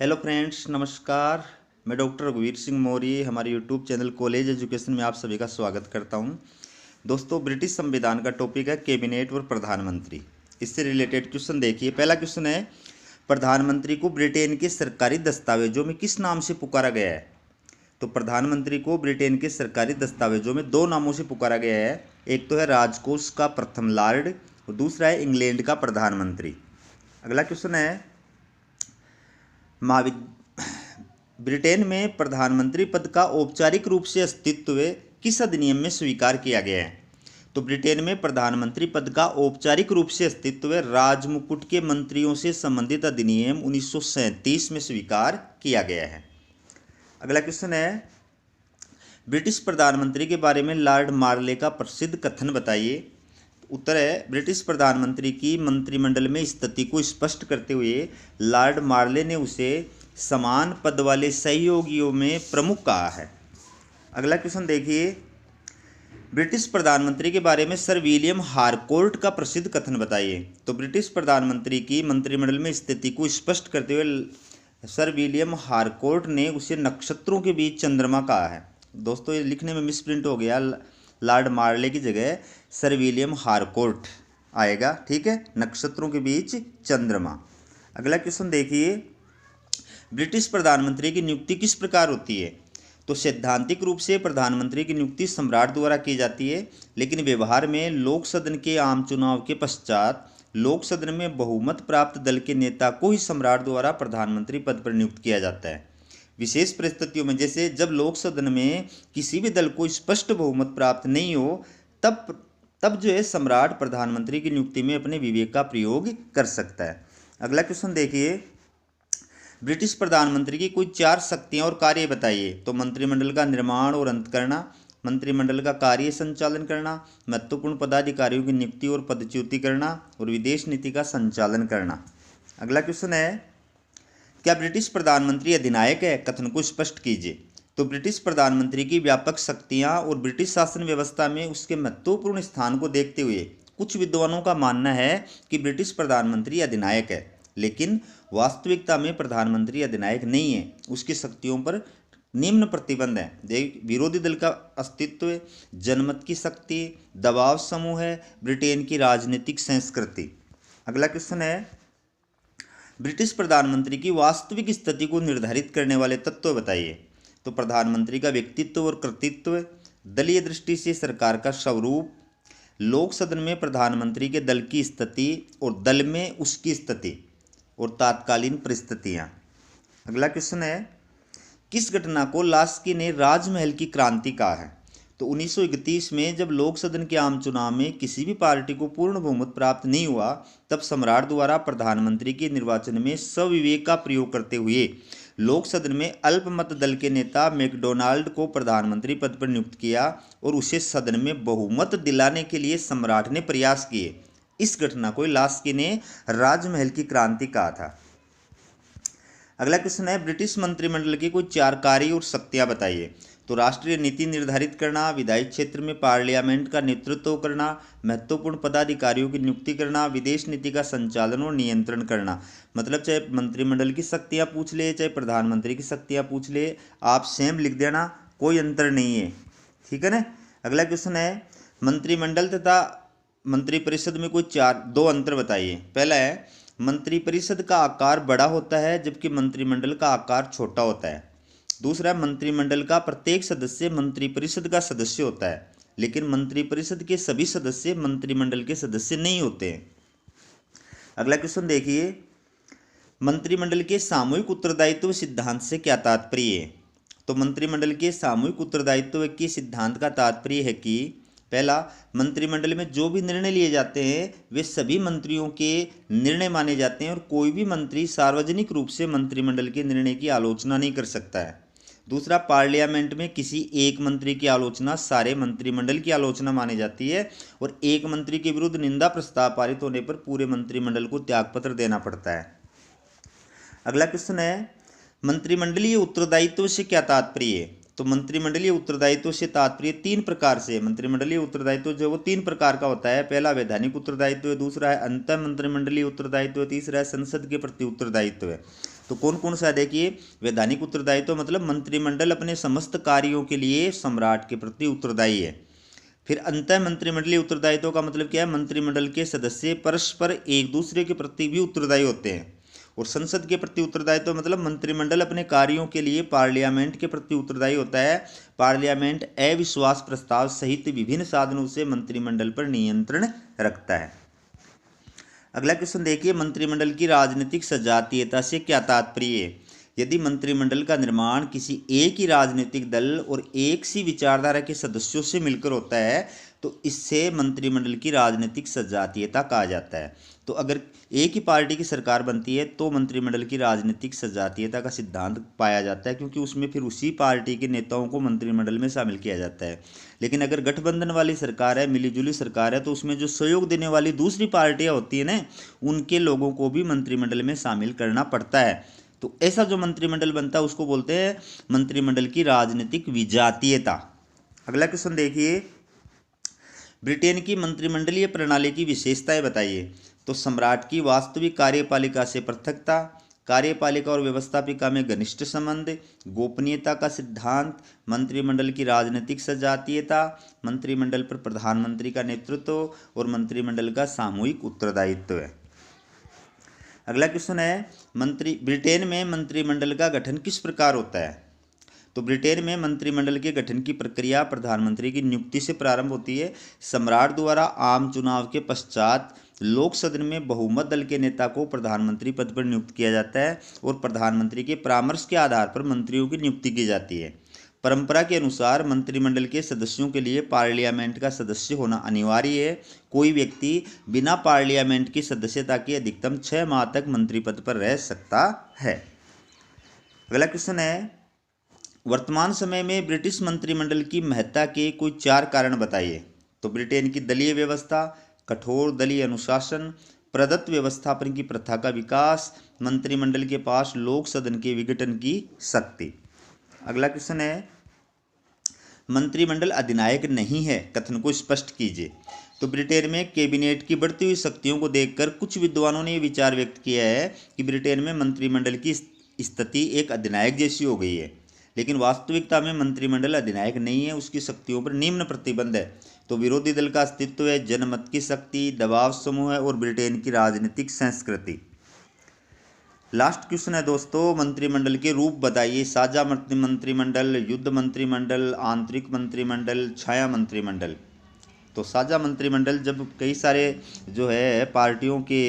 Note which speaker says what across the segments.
Speaker 1: Hello friends, नमस्कार। मैं doctor रघुवीर सिंह मौर्य हमारे यूट्यूब चैनल कॉलेज एजुकेशन में आप सभी का स्वागत करता हूं। दोस्तों, ब्रिटिश संविधान का टॉपिक है कैबिनेट और प्रधानमंत्री। इससे रिलेटेड क्वेश्चन देखिए। पहला क्वेश्चन है, प्रधानमंत्री को ब्रिटेन के सरकारी दस्तावेजों में किस नाम से पुकारा गया है? तो प्रधानमंत्री को ब्रिटेन के सरकारी दस्तावेजों में दो नामों से पुकारा गया है। एक तो है राजकोष का प्रथम लॉर्ड और दूसरा है इंग्लैंड का प्रधानमंत्री। अगला क्वेश्चन है, महाविद ब्रिटेन में प्रधानमंत्री पद का औपचारिक रूप से अस्तित्व किस अधिनियम में स्वीकार किया गया है? तो ब्रिटेन में प्रधानमंत्री पद का औपचारिक रूप से अस्तित्व राजमुकुट के मंत्रियों से संबंधित अधिनियम 1937 में स्वीकार किया गया है। अगला क्वेश्चन है, ब्रिटिश प्रधानमंत्री के बारे में लॉर्ड मार्ले का प्रसिद्ध कथन बताइए। उत्तर है, ब्रिटिश प्रधानमंत्री की मंत्रिमंडल में स्थिति को स्पष्ट करते हुए लॉर्ड मार्ले ने उसे समान पद वाले सहयोगियों में प्रमुख कहा है। अगला क्वेश्चन देखिए, ब्रिटिश प्रधानमंत्री के बारे में सर विलियम हारकोर्ट का प्रसिद्ध कथन बताइए। तो ब्रिटिश प्रधानमंत्री की मंत्रिमंडल में स्थिति को स्पष्ट करते हुए सर विलियम हारकोर्ट ने उसे नक्षत्रों के बीच चंद्रमा कहा है। दोस्तों, ये लिखने में मिसप्रिंट हो गया, लॉर्ड मार्ले की जगह सर विलियम हारकोर्ट आएगा। ठीक है, नक्षत्रों के बीच चंद्रमा। अगला क्वेश्चन देखिए, ब्रिटिश प्रधानमंत्री की नियुक्ति किस प्रकार होती है? तो सैद्धांतिक रूप से प्रधानमंत्री की नियुक्ति सम्राट द्वारा की जाती है, लेकिन व्यवहार में लोक सदन के आम चुनाव के पश्चात लोक सदन में बहुमत प्राप्त दल के नेता को ही सम्राट द्वारा प्रधानमंत्री पद पर नियुक्त किया जाता है। विशेष परिस्थितियों में, जैसे जब लोक सदन में किसी भी दल को स्पष्ट बहुमत प्राप्त नहीं हो, तब जो है सम्राट प्रधानमंत्री की नियुक्ति में अपने विवेक का प्रयोग कर सकता है। अगला क्वेश्चन देखिए, ब्रिटिश प्रधानमंत्री की कोई 4 शक्तियां और कार्य बताइए। तो मंत्रिमंडल का निर्माण और अंत करना, मंत्रिमंडल का कार्य संचालन करना, महत्वपूर्ण पदाधिकारियों की नियुक्ति और पदच्युति करना और विदेश नीति का संचालन करना। अगला क्वेश्चन है, क्या ब्रिटिश प्रधानमंत्री अधिनायक है? कथन को स्पष्ट कीजिए। तो ब्रिटिश प्रधानमंत्री की व्यापक शक्तियां और ब्रिटिश शासन व्यवस्था में उसके महत्वपूर्ण स्थान को देखते हुए कुछ विद्वानों का मानना है कि ब्रिटिश प्रधानमंत्री अधिनायक है, लेकिन वास्तविकता में प्रधानमंत्री अधिनायक नहीं है। उसकी शक्तियों पर निम्न प्रतिबंध है: विरोधी दल का अस्तित्व, जनमत की शक्ति, दबाव समूह है, ब्रिटेन की राजनीतिक संस्कृति। अगला क्वेश्चन है, ब्रिटिश प्रधानमंत्री की वास्तविक स्थिति को निर्धारित करने वाले तत्व बताइए। तो प्रधानमंत्री का व्यक्तित्व और कृतित्व, दलीय दृष्टि से सरकार का स्वरूप, लोक सदन में प्रधानमंत्री के दल की स्थिति और दल में उसकी स्थिति और तात्कालीन परिस्थितियां। अगला क्वेश्चन है, किस घटना को लास्की ने राजमहल की क्रांति कहा है? तो 1931 में जब लोक सदन के आम चुनाव में किसी भी पार्टी को पूर्ण बहुमत प्राप्त नहीं हुआ, तब सम्राट द्वारा प्रधानमंत्री के निर्वाचन में सविवेक का प्रयोग करते हुए लोक सदन में अल्पमत दल के नेता मैकडोनाल्ड को प्रधानमंत्री पद पर नियुक्त किया और उसे सदन में बहुमत दिलाने के लिए सम्राट ने प्रयास किए। इस घटना को लास्की ने राजमहल की क्रांति कहा था। अगला क्वेश्चन है, ब्रिटिश मंत्रिमंडल की कोई 4 कार्य और शक्तियां बताइए। तो राष्ट्रीय नीति निर्धारित करना, विधायी क्षेत्र में पार्लियामेंट का नेतृत्व करना, महत्वपूर्ण पदाधिकारियों की नियुक्ति करना, विदेश नीति का संचालन और नियंत्रण करना। मतलब चाहे मंत्रिमंडल की शक्तियां पूछ ले, चाहे प्रधानमंत्री की शक्तियां पूछ ले, आप सेम लिख देना, कोई अंतर नहीं है। ठीक है ना। अगला क्वेश्चन है, मंत्रिमंडल तथा मंत्रिपरिषद में कोई 2 अंतर बताइए। पहला है, मंत्रिपरिषद का आकार बड़ा होता है जबकि मंत्रिमंडल का आकार छोटा होता है। दूसरा, मंत्रिमंडल का प्रत्येक सदस्य मंत्रिपरिषद का सदस्य होता है, लेकिन मंत्रिपरिषद के सभी सदस्य मंत्रिमंडल के सदस्य नहीं होते हैं। अगला क्वेश्चन देखिए, मंत्रिमंडल के सामूहिक उत्तरदायित्व सिद्धांत से क्या तात्पर्य है? तो मंत्रिमंडल के सामूहिक उत्तरदायित्व के सिद्धांत का तात्पर्य है कि पहला, मंत्रिमंडल में जो भी निर्णय लिए जाते हैं वे सभी मंत्रियों के निर्णय माने जाते हैं और कोई भी मंत्री सार्वजनिक रूप से मंत्रिमंडल के निर्णय की आलोचना नहीं कर सकता है। दूसरा, पार्लियामेंट में किसी एक मंत्री की आलोचना सारे मंत्रिमंडल की आलोचना मानी जाती है और एक मंत्री के विरुद्ध निंदा प्रस्ताव पारित होने पर पूरे मंत्रिमंडल को त्यागपत्र देना पड़ता है। अगला क्वेश्चन है, मंत्रिमंडलीय उत्तरदायित्व से क्या तात्पर्य है? तो मंत्रिमंडलीय उत्तरदायित्व से तात्पर्य 3 प्रकार से। मंत्रिमंडलीय उत्तरदायित्व जो वो 3 प्रकार का होता है। पहला वैधानिक उत्तरदायित्व, दूसरा है अंतर मंत्रिमंडलीय उत्तरदायित्व, तीसरा है संसद के प्रति उत्तरदायित्व है। तो कौन कौन सा है देखिए, वैधानिक उत्तरदायित्व मतलब मंत्रिमंडल अपने समस्त कार्यों के लिए सम्राट के प्रति उत्तरदायी है। फिर अंतः मंत्रिमंडलीय उत्तरदायित्व का मतलब क्या है, मंत्रिमंडल के सदस्य परस्पर एक दूसरे के प्रति भी उत्तरदायी होते हैं। और संसद के प्रति उत्तरदायित्व मतलब मंत्रिमंडल अपने कार्यों के लिए पार्लियामेंट के प्रति उत्तरदायी होता है। पार्लियामेंट अविश्वास प्रस्ताव सहित विभिन्न साधनों से मंत्रिमंडल पर नियंत्रण रखता है। अगला क्वेश्चन देखिए, मंत्रिमंडल की राजनीतिक सजातीयता से क्या तात्पर्य है। यदि मंत्रिमंडल का निर्माण किसी एक ही राजनीतिक दल और एक सी विचारधारा के सदस्यों से मिलकर होता है तो इससे मंत्रिमंडल की राजनीतिक सजातीयता कहा जाता है। तो अगर एक ही पार्टी की सरकार बनती है तो मंत्रिमंडल की राजनीतिक सजातीयता का सिद्धांत पाया जाता है, क्योंकि उसमें फिर उसी पार्टी के नेताओं को मंत्रिमंडल में शामिल किया जाता है। लेकिन अगर गठबंधन वाली सरकार है, मिलीजुली सरकार है, तो उसमें जो सहयोग देने वाली दूसरी पार्टियां होती है ना, उनके लोगों को भी मंत्रिमंडल में शामिल करना पड़ता है। तो ऐसा जो मंत्रिमंडल बनता है उसको बोलते हैं मंत्रिमंडल की राजनीतिक विजातीयता। अगला क्वेश्चन देखिए, ब्रिटेन की मंत्रिमंडलीय प्रणाली की विशेषताएं बताइए। तो सम्राट की वास्तविक कार्यपालिका से पृथकता, कार्यपालिका और व्यवस्थापिका में घनिष्ठ संबंध, गोपनीयता का सिद्धांत, मंत्रिमंडल की राजनीतिक सजातीयता, मंत्रिमंडल पर प्रधानमंत्री का नेतृत्व और मंत्रिमंडल का सामूहिक उत्तरदायित्व है। अगला क्वेश्चन है, ब्रिटेन में मंत्रिमंडल का गठन किस प्रकार होता है। तो ब्रिटेन में मंत्रिमंडल के गठन की प्रक्रिया प्रधानमंत्री की नियुक्ति से प्रारंभ होती है। सम्राट द्वारा आम चुनाव के पश्चात लोक सदन में बहुमत दल के नेता को प्रधानमंत्री पद पर नियुक्त किया जाता है और प्रधानमंत्री के परामर्श के आधार पर मंत्रियों की नियुक्ति की जाती है। परंपरा के अनुसार मंत्रिमंडल के सदस्यों के लिए पार्लियामेंट का सदस्य होना अनिवार्य है। कोई व्यक्ति बिना पार्लियामेंट की सदस्यता के अधिकतम 6 माह तक मंत्री पद पर रह सकता है। अगला क्वेश्चन है, वर्तमान समय में ब्रिटिश मंत्रिमंडल की महत्ता के कोई 4 कारण बताइए। तो ब्रिटेन की दलीय व्यवस्था, कठोर दलीय अनुशासन, प्रदत्त व्यवस्थापन की प्रथा का विकास, मंत्रिमंडल के पास लोक सदन के विघटन की शक्ति। अगला क्वेश्चन है, मंत्रिमंडल अधिनायक नहीं है, कथन को स्पष्ट कीजिए। तो ब्रिटेन में कैबिनेट की बढ़ती हुई शक्तियों को देखकर कुछ विद्वानों ने यह विचार व्यक्त किया है कि ब्रिटेन में मंत्रिमंडल की स्थिति एक अधिनायक जैसी हो गई है, लेकिन वास्तविकता में मंत्रिमंडल अधिनायक नहीं है, उसकी शक्तियों पर निम्न प्रतिबंध है। तो विरोधी दल का अस्तित्व है, जनमत की शक्ति, दबाव समूह है और ब्रिटेन की राजनीतिक संस्कृति। लास्ट क्वेश्चन है दोस्तों, मंत्रिमंडल के रूप बताइए। साझा मंत्रिमंडल, युद्ध मंत्रिमंडल, आंतरिक मंत्रिमंडल, छाया मंत्रिमंडल। तो साझा मंत्रिमंडल जब कई सारे जो है पार्टियों के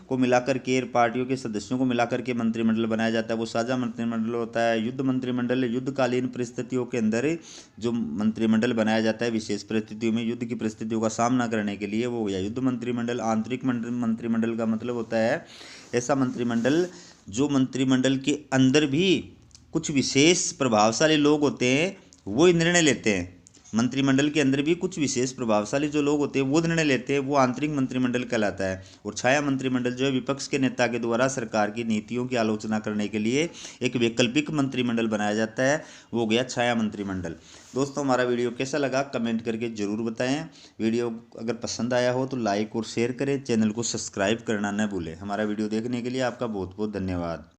Speaker 1: को मिलाकर के, पार्टियों के सदस्यों को मिलाकर के मंत्रिमंडल बनाया जाता है, वो साझा मंत्रिमंडल होता है। युद्ध मंत्रिमंडल युद्धकालीन परिस्थितियों के अंदर जो मंत्रिमंडल बनाया जाता है, विशेष परिस्थितियों में युद्ध की परिस्थितियों का सामना करने के लिए, वो हो गया युद्ध मंत्रिमंडल। आंतरिक मंत्रिमंडल का मतलब होता है ऐसा मंत्रिमंडल जो मंत्रिमंडल के अंदर भी कुछ विशेष प्रभावशाली लोग होते हैं वो निर्णय लेते हैं। मंत्रिमंडल के अंदर भी कुछ विशेष प्रभावशाली जो लोग होते हैं वो निर्णय लेते हैं, वो आंतरिक मंत्रिमंडल कहलाता है। और छाया मंत्रिमंडल जो है विपक्ष के नेता के द्वारा सरकार की नीतियों की आलोचना करने के लिए एक वैकल्पिक मंत्रिमंडल बनाया जाता है, वो गया छाया मंत्रिमंडल। दोस्तों, हमारा वीडियो कैसा लगा कमेंट करके ज़रूर बताएं। वीडियो अगर पसंद आया हो तो लाइक और शेयर करें, चैनल को सब्सक्राइब करना न भूलें। हमारा वीडियो देखने के लिए आपका बहुत बहुत धन्यवाद।